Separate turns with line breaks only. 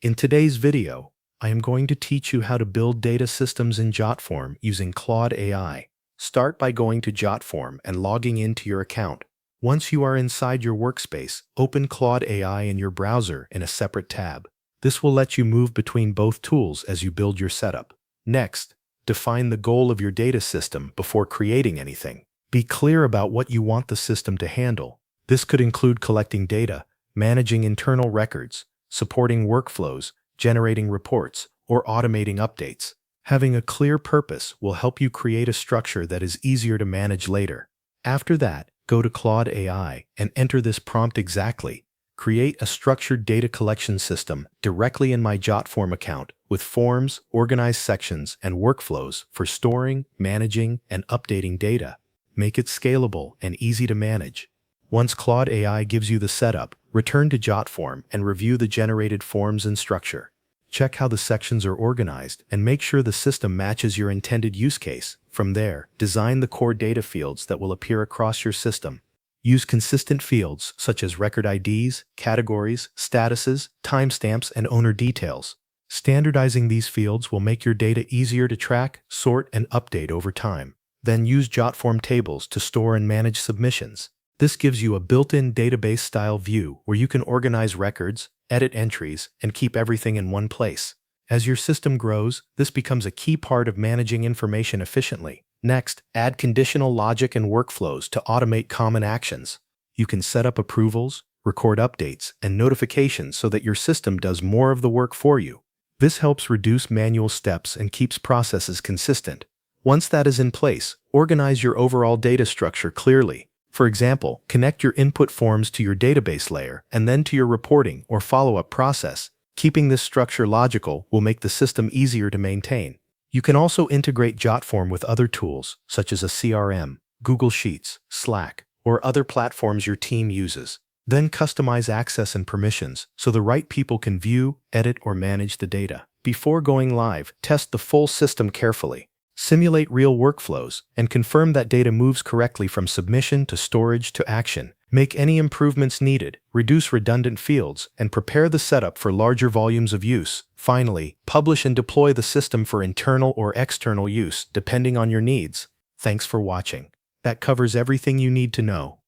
In today's video, I am going to teach you how to build data systems in Jotform using Claude AI. Start by going to Jotform and logging into your account. Once you are inside your workspace, open Claude AI in your browser in a separate tab. This will let you move between both tools as you build your setup. Next, define the goal of your data system before creating anything. Be clear about what you want the system to handle. This could include collecting data, managing internal records, supporting workflows, generating reports, or automating updates. Having a clear purpose will help you create a structure that is easier to manage later. After that, go to Claude AI and enter this prompt exactly. Create a structured data collection system directly in my Jotform account with forms, organized sections, and workflows for storing, managing, and updating data. Make it scalable and easy to manage. Once Claude AI gives you the setup, return to Jotform and review the generated forms and structure. Check how the sections are organized and make sure the system matches your intended use case. From there, design the core data fields that will appear across your system. Use consistent fields such as record IDs, categories, statuses, timestamps, and owner details. Standardizing these fields will make your data easier to track, sort, and update over time. Then use Jotform tables to store and manage submissions. This gives you a built-in database-style view where you can organize records, edit entries, and keep everything in one place. As your system grows, this becomes a key part of managing information efficiently. Next, add conditional logic and workflows to automate common actions. You can set up approvals, record updates, and notifications so that your system does more of the work for you. This helps reduce manual steps and keeps processes consistent. Once that is in place, organize your overall data structure clearly. For example, connect your input forms to your database layer and then to your reporting or follow-up process. Keeping this structure logical will make the system easier to maintain. You can also integrate Jotform with other tools, such as a CRM, Google Sheets, Slack, or other platforms your team uses. Then customize access and permissions so the right people can view, edit, or manage the data. Before going live, test the full system carefully. Simulate real workflows and confirm that data moves correctly from submission to storage to action. Make any improvements needed, reduce redundant fields, and prepare the setup for larger volumes of use. Finally, publish and deploy the system for internal or external use, depending on your needs. Thanks for watching. That covers everything you need to know.